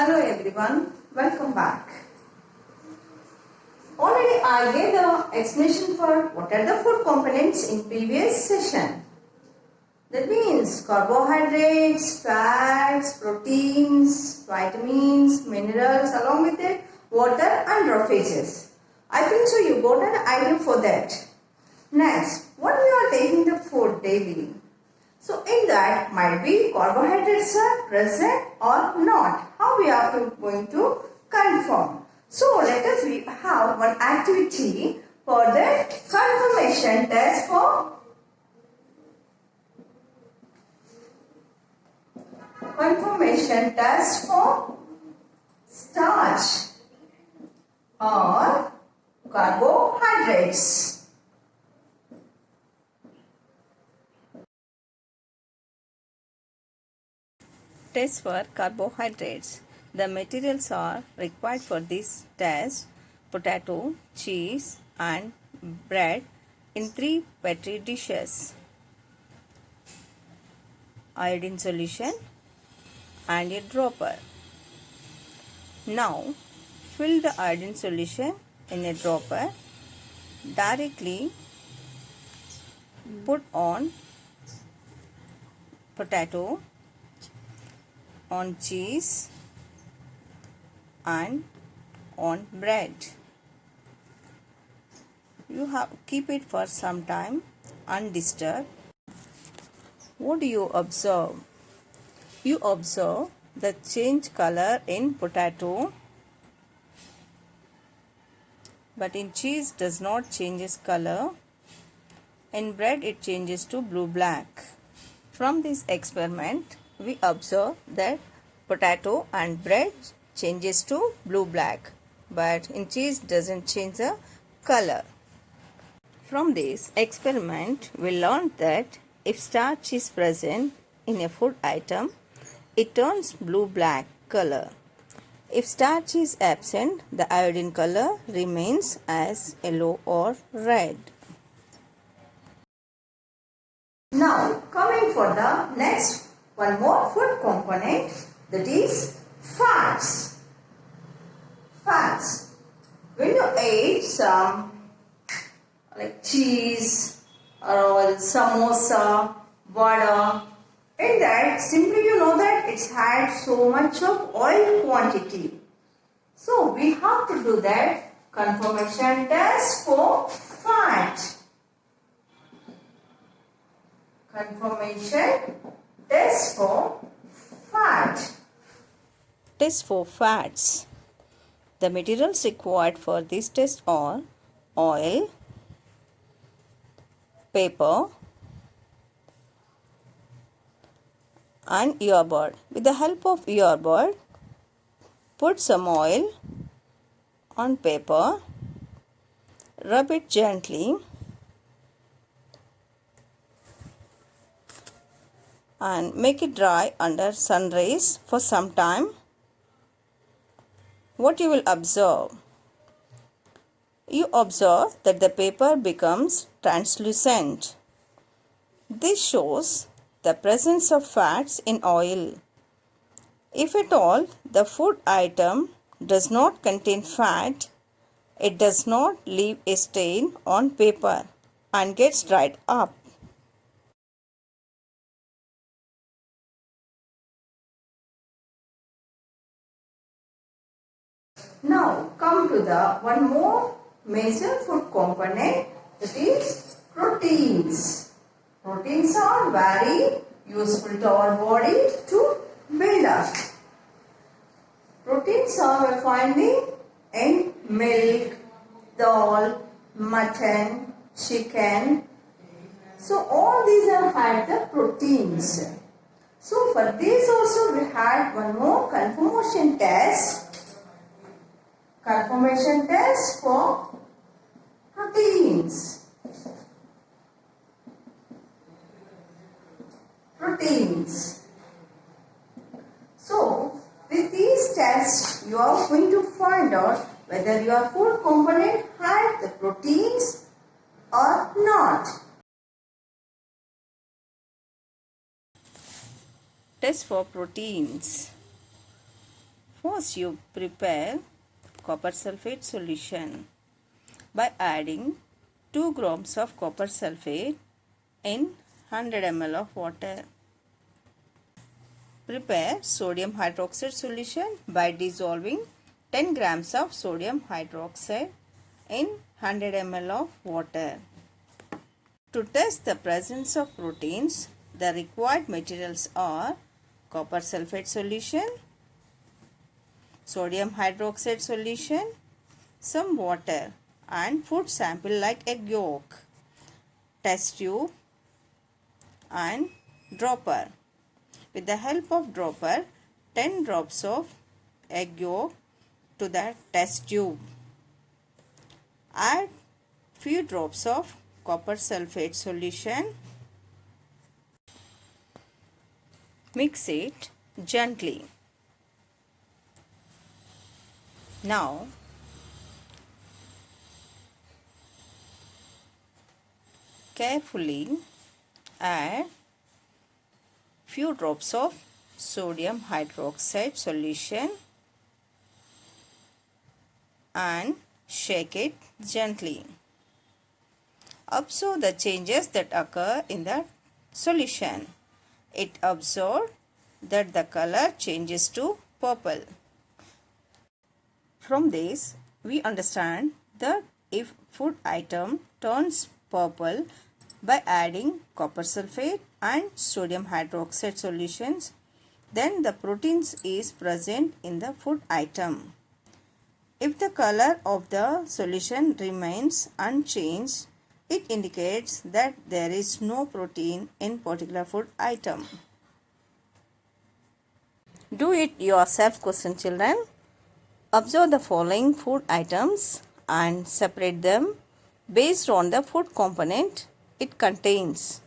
Hello everyone, welcome back. Already I gave the explanation for what are the food components in previous session. That means carbohydrates, fats, proteins, vitamins, minerals, along with it water and rough phases. I think so you got an idea for that. Next, what we are taking the food daily. So in that might be carbohydrates are present or not. How we are going to confirm. So let us have one activity for the confirmation test for starch or carbohydrates. Test for carbohydrates. The materials are required for this test: potato, cheese and bread in 3 petri dishes, iodine solution and a dropper. Now fill the iodine solution in a dropper. Directly put on potato, on cheese and on bread. You have keep it for some time undisturbed. What do you observe? You observe the change color in potato, but in cheese does not changes color. In bread it changes to blue-black. From this experiment we observe that potato and bread changes to blue-black, but in cheese doesn't change the color. From this experiment we learned that if starch is present in a food item, it turns blue-black color. If starch is absent, the iodine color remains as yellow or red. Now coming for the next one more food component, that is fats. Fats. When you eat some like cheese or samosa, vada, in that simply you know that it's had so much of oil quantity. So we have to do that confirmation test for fat. Confirmation test for fat. Test for fats. The materials required for this test are oil, paper and earbud. With the help of earbud, put some oil on paper, rub it gently and make it dry under sun rays for some time. What you will observe? You observe that the paper becomes translucent. This shows the presence of fats in oil. If at all the food item does not contain fat, it does not leave a stain on paper and gets dried up. Now come to the one more major food component, that is proteins. Proteins are very useful to our body to build up. Proteins are finding in milk, dal, mutton, chicken. So all these are had the proteins. So for this also we had one more confirmation test. Confirmation test for proteins. Proteins. So with these tests you are going to find out whether your food component had the proteins or not. Test for proteins. First, you prepare copper sulfate solution by adding 2 grams of copper sulfate in 100 ml of water. Prepare sodium hydroxide solution by dissolving 10 grams of sodium hydroxide in 100 ml of water. To test the presence of proteins, the required materials are copper sulfate solution, sodium hydroxide solution, some water and food sample like egg yolk, test tube and dropper. With the help of dropper, 10 drops of egg yolk to the test tube. Add few drops of copper sulfate solution. Mix it gently. Now, carefully add few drops of sodium hydroxide solution and shake it gently. Observe the changes that occur in the solution. It observed that the color changes to purple. From this, we understand that if food item turns purple by adding copper sulfate and sodium hydroxide solutions, then the proteins is present in the food item. If the color of the solution remains unchanged, it indicates that there is no protein in particular food item. Do it yourself question, children. Observe the following food items and separate them based on the food component it contains.